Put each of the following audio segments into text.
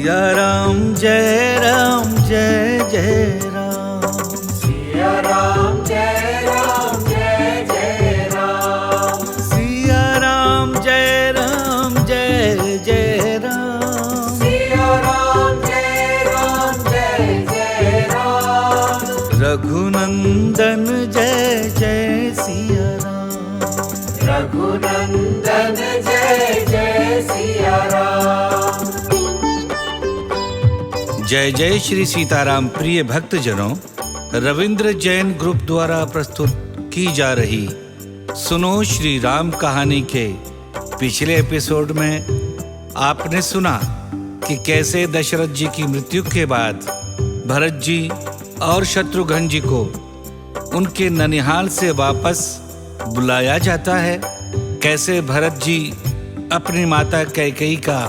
सिया राम जय जय राम। सिया राम जय जय राम। सिया राम जय जय राम। सिया राम जय राम। रघुनंदन जय सिया राम। रघुनंदन जय सिया राम। जय जय श्री सीताराम। प्रिय भक्तजनों, रविंद्र जैन ग्रुप द्वारा प्रस्तुत की जा रही सुनो श्री राम कहानी के पिछले एपिसोड में आपने सुना कि कैसे दशरथ जी की मृत्यु के बाद भरत जी और शत्रुघ्न जी को उनके ननिहाल से वापस बुलाया जाता है। कैसे भरत जी अपनी माता कैकेयी का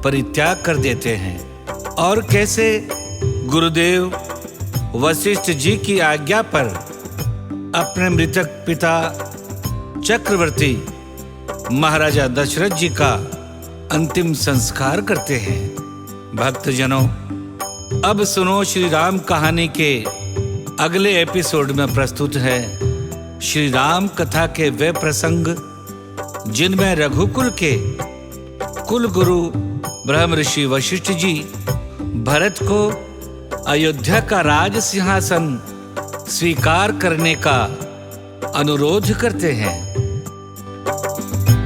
परित्याग कर देते हैं और कैसे गुरुदेव वशिष्ठ जी की आज्ञा पर अपने मृतक पिता चक्रवर्ती महाराजा दशरथ जी का अंतिम संस्कार करते हैं। भक्तजनों, अब सुनो श्री राम कहानी के अगले एपिसोड में प्रस्तुत है श्री राम कथा के वे प्रसंग जिनमें रघुकुल के कुल गुरु ब्रह्म ऋषि वशिष्ठ जी भरत को अयोध्या का राज सिंहासन स्वीकार करने का अनुरोध करते हैं।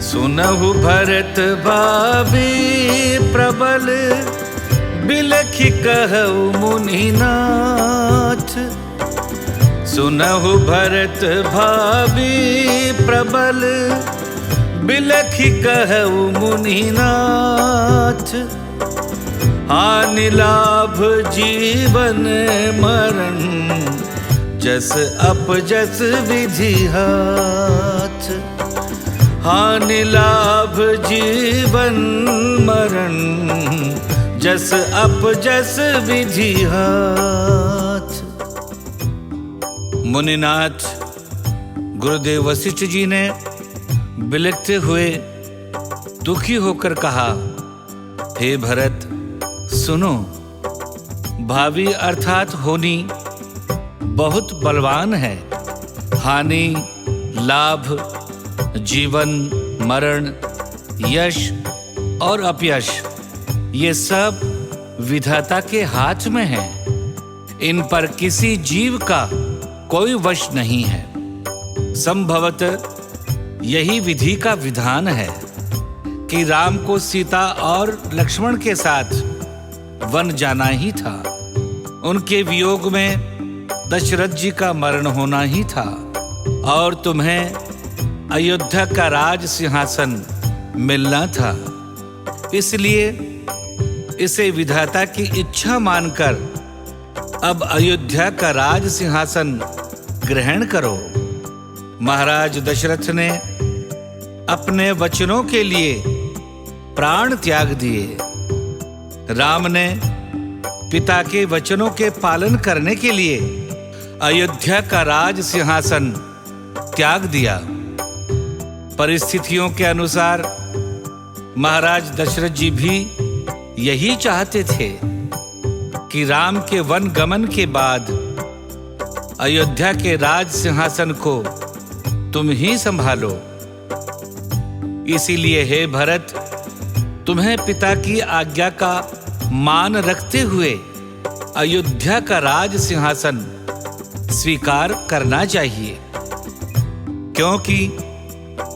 सुनहु भरत भाभी प्रबल, बिलखि कहु मुनिनाथ। सुनहु भरत भाभी प्रबल, बिलखि कहु मुनिनाथ। हानि लाभ जीवन मरण, जस अपजस विधि हाथ। हानि लाभ जीवन मरण, जस अपजस विधि हाथ। मुनिनाथ गुरुदेव वशिष्ठ जी ने बिलखते हुए दुखी होकर कहा, हे भरत सुनो, भावी अर्थात होनी बहुत बलवान है। हानि लाभ जीवन मरण यश और अपयश ये सब विधाता के हाथ में है। इन पर किसी जीव का कोई वश नहीं है। संभवतः यही विधि का विधान है कि राम को सीता और लक्ष्मण के साथ वन जाना ही था। उनके वियोग में दशरथ जी का मरण होना ही था और तुम्हें अयोध्या का राज सिंहासन मिलना था। इसलिए इसे विधाता की इच्छा मानकर अब अयोध्या का राज सिंहासन ग्रहण करो। महाराज दशरथ ने अपने वचनों के लिए प्राण त्याग दिए। राम ने पिता के वचनों के पालन करने के लिए अयोध्या का राज सिंहासन त्याग दिया। परिस्थितियों के अनुसार महाराज दशरथ जी भी यही चाहते थे कि राम के वन गमन के बाद अयोध्या के राज सिंहासन को तुम ही संभालो। इसीलिए हे भरत, तुम्हें पिता की आज्ञा का मान रखते हुए अयोध्या का राज सिंहासन स्वीकार करना चाहिए, क्योंकि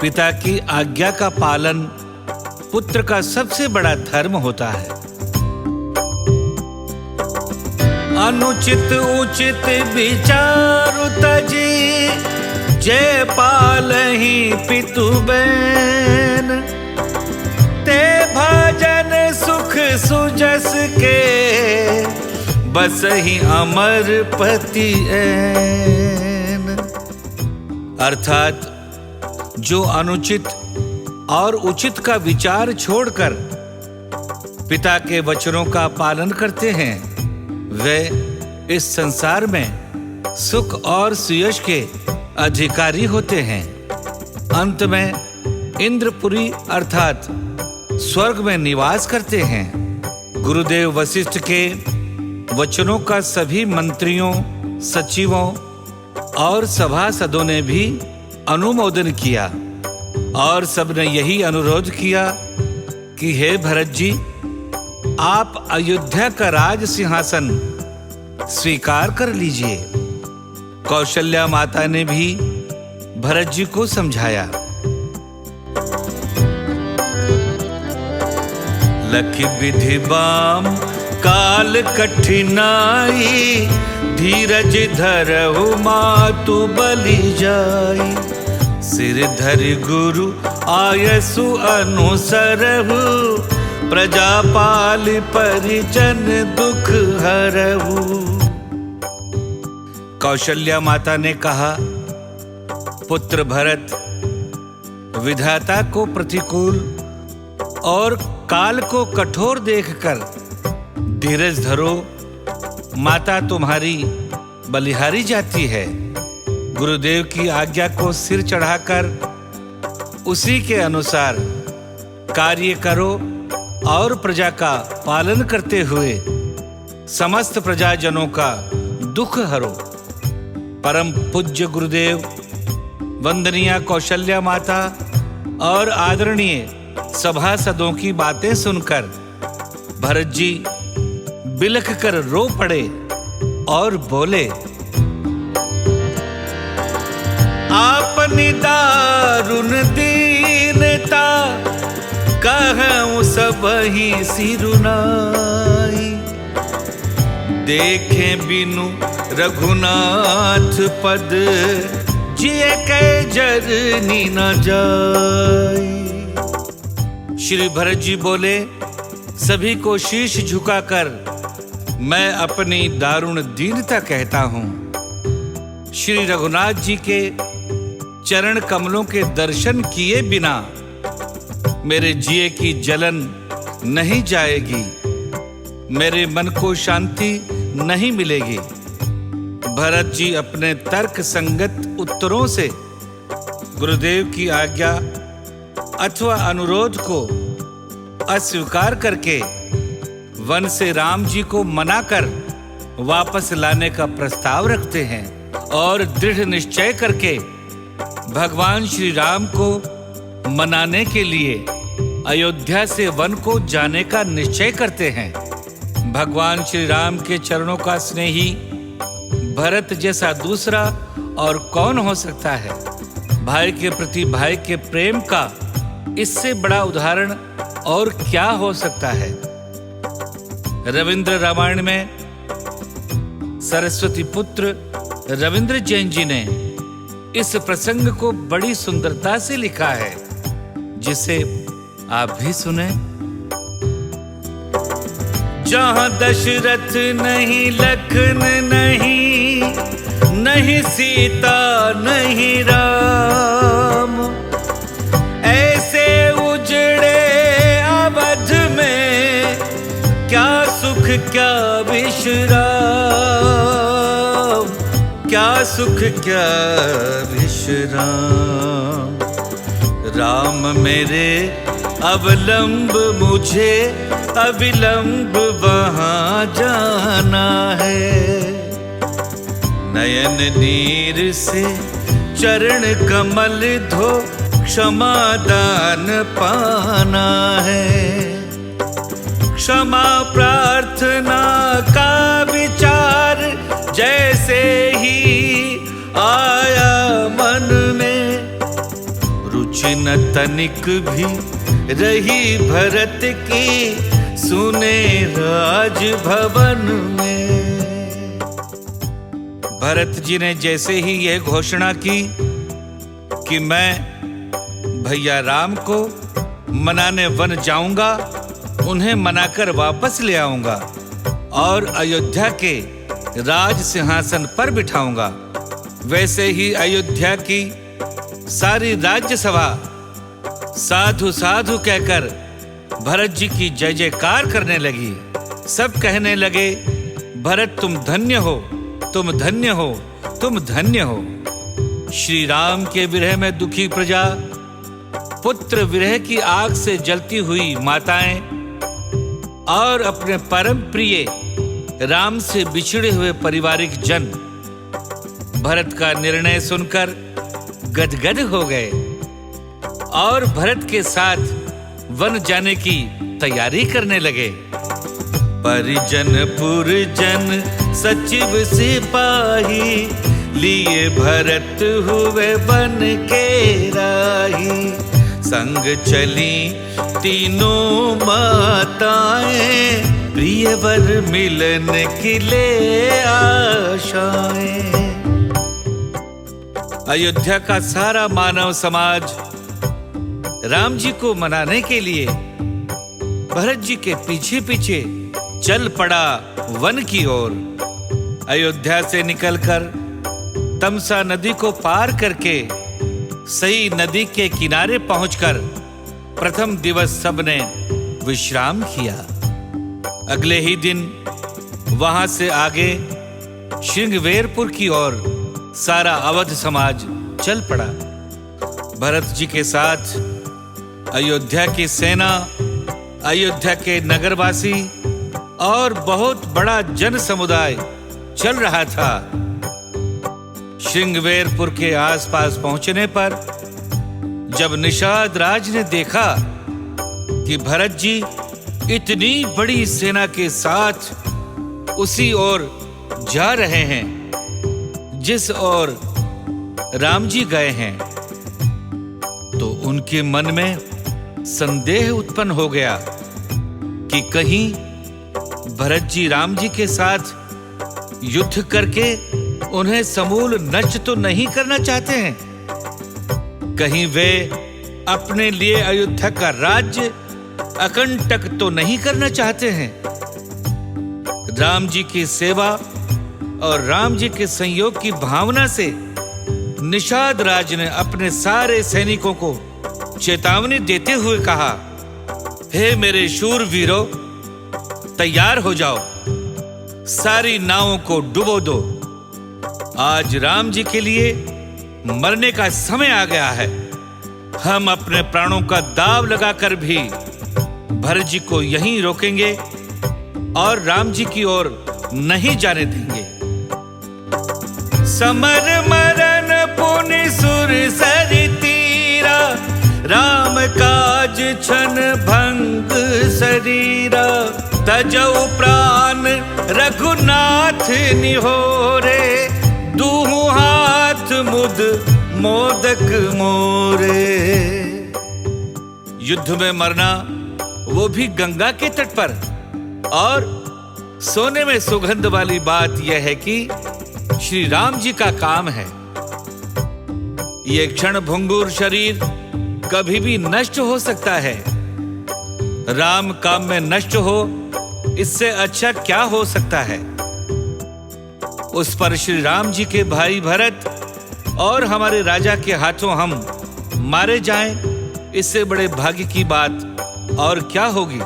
पिता की आज्ञा का पालन पुत्र का सबसे बड़ा धर्म होता है। अनुचित उचित विचारु तजी, जय पालहि पितु बैन। ते भजन सुख सुजस के, बसहि अमर पति ऐन। अर्थात जो अनुचित और उचित का विचार छोड़कर पिता के वचनों का पालन करते हैं, वे इस संसार में सुख और सुयश के अधिकारी होते हैं। अंत में इंद्रपुरी अर्थात स्वर्ग में निवास करते हैं। गुरुदेव वशिष्ठ के वचनों का सभी मंत्रियों, सचिवों और सभासदों ने भी अनुमोदन किया और सबने यही अनुरोध किया कि हे भरत जी, आप अयोध्या का राज सिंहासन स्वीकार कर लीजिए। कौशल्या माता ने भी भरत जी को समझाया। लखि विधि बाम काल कठिनाई, धीरज धरहु मातु बलि जाई। सिर धरि गुरु आयसु अनुसरहु, प्रजापाल परिजन दुख हरहु। कौशल्या माता ने कहा, पुत्र भरत, विधाता को प्रतिकूल और काल को कठोर देखकर धीरज धरो। माता तुम्हारी बलिहारी जाती है। गुरुदेव की आज्ञा को सिर चढ़ाकर उसी के अनुसार कार्य करो और प्रजा का पालन करते हुए समस्त प्रजाजनों का दुख हरो। परम पूज्य गुरुदेव, वंदनीय कौशल्या माता और आदरणीय सभासदों की बातें सुनकर भरत जी बिलख कर रो पड़े और बोले, आपनी दारुण दीनता, कहूं सबहि सिरुनाई। देखे बिनु रघुनाथ पद, जिए के जरनी न जाई। श्री भरत जी बोले, सभी को शीश झुकाकर मैं अपनी दारुण दीनता कहता हूं। श्री रघुनाथ जी के चरण कमलों के दर्शन किए बिना मेरे जिए की जलन नहीं जाएगी, मेरे मन को शांति नहीं मिलेगी। भरत जी अपने तर्क संगत उत्तरों से गुरुदेव की आज्ञा अथवा अनुरोध को अस्वीकार करके वन से राम जी को मनाकर वापस लाने का प्रस्ताव रखते हैं और दृढ़ निश्चय करके भगवान श्री राम को मनाने के लिए अयोध्या से वन को जाने का निश्चय करते हैं। भगवान श्री राम के चरणों का स्नेही भरत जैसा दूसरा और कौन हो सकता है। भाई के प्रति भाई के प्रेम का इससे बड़ा उदाहरण और क्या हो सकता है। रविंद्र रामायण में सरस्वती पुत्र रविंद्र जैन जी ने इस प्रसंग को बड़ी सुंदरता से लिखा है, जिसे आप भी सुने। जहां दशरथ नहीं, लखन नहीं, नहीं सीता नहीं राम, ऐसे उजड़े अवध में क्या सुख क्या विश्राम, क्या सुख क्या विश्राम। राम मेरे अवलंब, मुझे अविलंब वहां जाना है। नयन नीर से चरण कमल धो, क्षमा दान पाना है। क्षमा प्रार्थना का विचार जैसे ही आया मन में, रुचि न तनिक भी रही भरत की, सुने राज भवन में। भरत जी ने जैसे ही यह घोषणा की कि मैं भैया राम को मनाने वन जाऊंगा, उन्हें मनाकर वापस ले आऊंगा और अयोध्या के राज सिंहासन पर बिठाऊंगा, वैसे ही अयोध्या की सारी राज्यसभा साधु साधु कहकर भरत जी की जय जयकार करने लगी। सब कहने लगे, भरत तुम धन्य हो, तुम धन्य हो, तुम धन्य हो। श्री राम के विरह में दुखी प्रजा, पुत्र विरह की आग से जलती हुई माताएं, और अपने परम प्रिय राम से बिछड़े हुए पारिवारिक जन भरत का निर्णय सुनकर गदगद हो गए और भरत के साथ वन जाने की तैयारी करने लगे। परिजन पुरजन सचिव सिपाही लिए भरत हुए वन के राही। संग चली तीनों माताएं प्रियवर मिलन के लिए आशाएं। अयोध्या का सारा मानव समाज राम जी को मनाने के लिए भरत जी के पीछे पीछे चल पड़ा वन की ओर। अयोध्या से निकलकर तमसा नदी को पार करके सई नदी के किनारे पहुंचकर प्रथम दिवस सबने विश्राम किया। अगले ही दिन वहां से आगे श्रृंगवेरपुर की ओर सारा अवध समाज चल पड़ा। भरत जी के साथ अयोध्या की सेना, अयोध्या के नगरवासी और बहुत बड़ा जन समुदाय चल रहा था। श्रृंगवेरपुर के आसपास पहुंचने पर जब निषाद राज ने देखा कि भरत जी इतनी बड़ी सेना के साथ उसी ओर जा रहे हैं जिस ओर राम जी गए हैं, तो उनके मन में संदेह उत्पन्न हो गया कि कहीं भरत जी राम जी के साथ युद्ध करके उन्हें समूल नष्ट तो नहीं करना चाहते हैं। कहीं वे अपने लिए अयोध्या का राज्य अकंटक तो नहीं करना चाहते हैं। राम जी की सेवा और राम जी के संयोग की भावना से निषाद राज ने अपने सारे सैनिकों को चेतावनी देते हुए कहा, हे मेरे शूर वीरों, तैयार हो जाओ, सारी नावों को डुबो दो। आज राम जी के लिए मरने का समय आ गया है। हम अपने प्राणों का दाव लगाकर भी भरत जी को यहीं रोकेंगे और राम जी की ओर नहीं जाने देंगे। समर मरण पुनि सुर सरि तीरा, राम काज छन भंग शरीरा। तजौ प्राण रघुनाथ निहोरे, दूहु हाथ मुद मोदक मोरे। युद्ध में मरना, वो भी गंगा के तट पर। और सोने में सुगंध वाली बात यह है कि श्री राम जी का काम है। ये क्षण भंगुर शरीर कभी भी नष्ट हो सकता है। राम काम में नष्ट हो, इससे अच्छा क्या हो सकता है। उस पर श्री राम जी के भाई भरत और हमारे राजा के हाथों हम मारे जाएं, इससे बड़े भाग्य की बात और क्या होगी।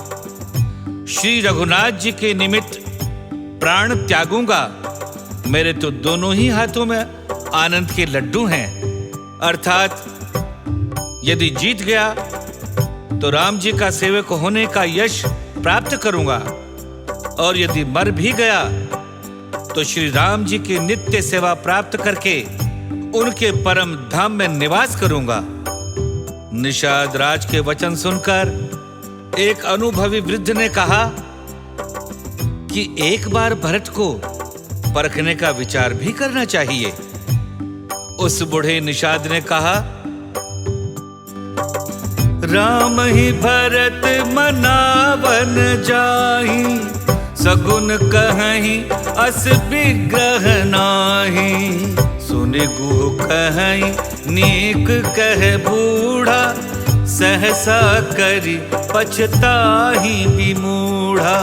श्री रघुनाथ जी के निमित्त प्राण त्यागूंगा। मेरे तो दोनों ही हाथों में आनंद के लड्डू हैं। अर्थात यदि जीत गया तो राम जी का सेवक होने का यश प्राप्त करूंगा, और यदि मर भी गया तो श्री राम जी की नित्य सेवा प्राप्त करके उनके परम धाम में निवास करूंगा। निषाद राज के वचन सुनकर एक अनुभवी वृद्ध ने कहा कि एक बार भरत को परखने का विचार भी करना चाहिए। उस बूढ़े निषाद ने कहा, राम ही भरत मनावन जाहि, सगुन कहीं अस विग्रह नाही। सुनि गुह कहीं नीक कह बूढ़ा, सहसा करी पछताहि विमूढ़ा।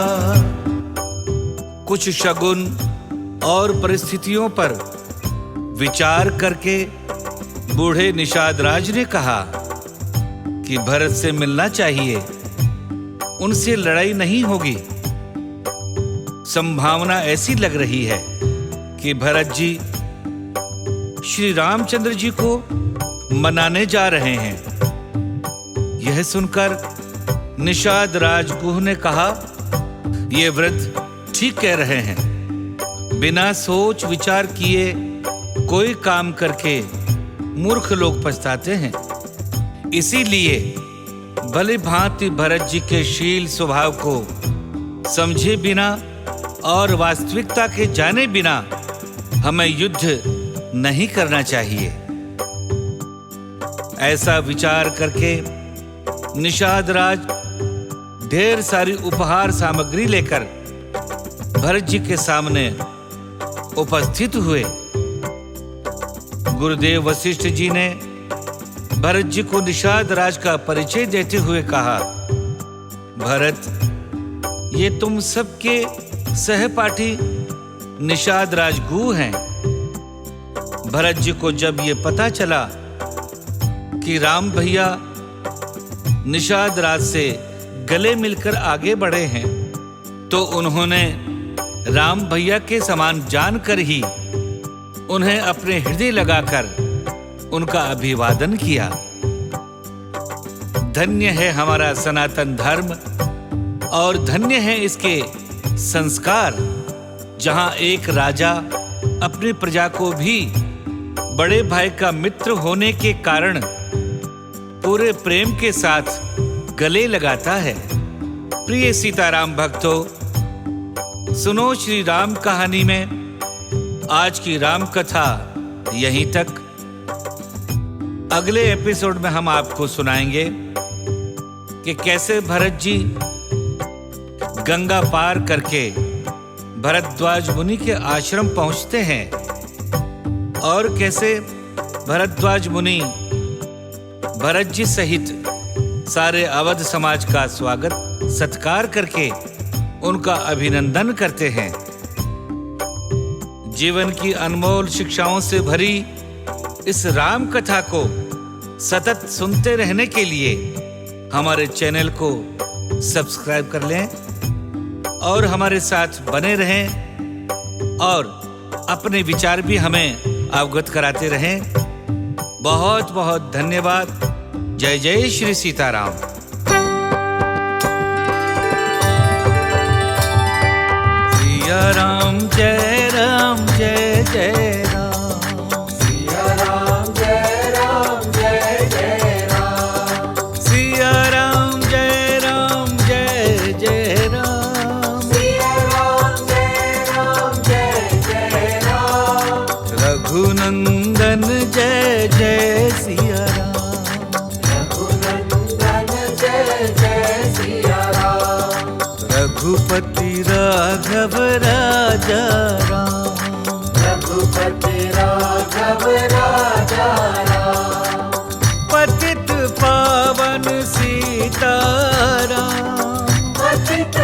कुछ शगुन और परिस्थितियों पर विचार करके बूढ़े निषाद राज ने कहा कि भरत से मिलना चाहिए, उनसे लड़ाई नहीं होगी। संभावना ऐसी लग रही है कि भरत जी श्री रामचंद्र जी को मनाने जा रहे हैं। यह सुनकर निषाद राजगुह ने कहा, ये वृद्ध ठीक कह रहे हैं। बिना सोच विचार किए कोई काम करके मूर्ख लोग पछताते हैं। इसीलिए भली भांति भरत जी के शील स्वभाव को समझे बिना और वास्तविकता के जाने बिना हमें युद्ध नहीं करना चाहिए। ऐसा विचार करके निषाद राज ढेर सारी उपहार सामग्री लेकर भरत जी के सामने उपस्थित हुए। गुरुदेव वशिष्ठ जी ने भरत जी को निषाद राज का परिचय देते हुए कहा, भरत, ये तुम सबके सहपाठी निषाद राज गु हैं। भरत जी को जब ये पता चला कि राम भैया निषाद राज से गले मिलकर आगे बढ़े हैं, तो उन्होंने राम भैया के समान जानकर ही उन्हें अपने हृदय लगाकर उनका अभिवादन किया। धन्य है हमारा सनातन धर्म और धन्य है इसके संस्कार, जहां एक राजा अपनी प्रजा को भी बड़े भाई का मित्र होने के कारण पूरे प्रेम के साथ गले लगाता है। प्रिय सीताराम भक्तों, सुनो श्री राम कहानी में आज की राम कथा यहीं तक। अगले एपिसोड में हम आपको सुनाएंगे कि कैसे भरत जी गंगा पार करके भरद्वाज मुनि के आश्रम पहुंचते हैं और कैसे भरद्वाज मुनि भरत जी सहित सारे अवध समाज का स्वागत सत्कार करके उनका अभिनंदन करते हैं। जीवन की अनमोल शिक्षाओं से भरी इस राम कथा को सतत सुनते रहने के लिए हमारे चैनल को सब्सक्राइब कर लें और हमारे साथ बने रहें और अपने विचार भी हमें अवगत कराते रहें। बहुत बहुत धन्यवाद। जय जय श्री सीताराम। सिया राम जय राम जय जय राम। सिया राम जय राम जय जय राम। सिया राम जय राम जय जय राम। सिया राम जय राम जय जय राम। रघुनंदन जय जय सिया राम। रघुनंदन जय जय सिया राम। रघुपति राघव राजा राम। रघुपति राघव राजा राम। पतित पावन सीताराम। पतित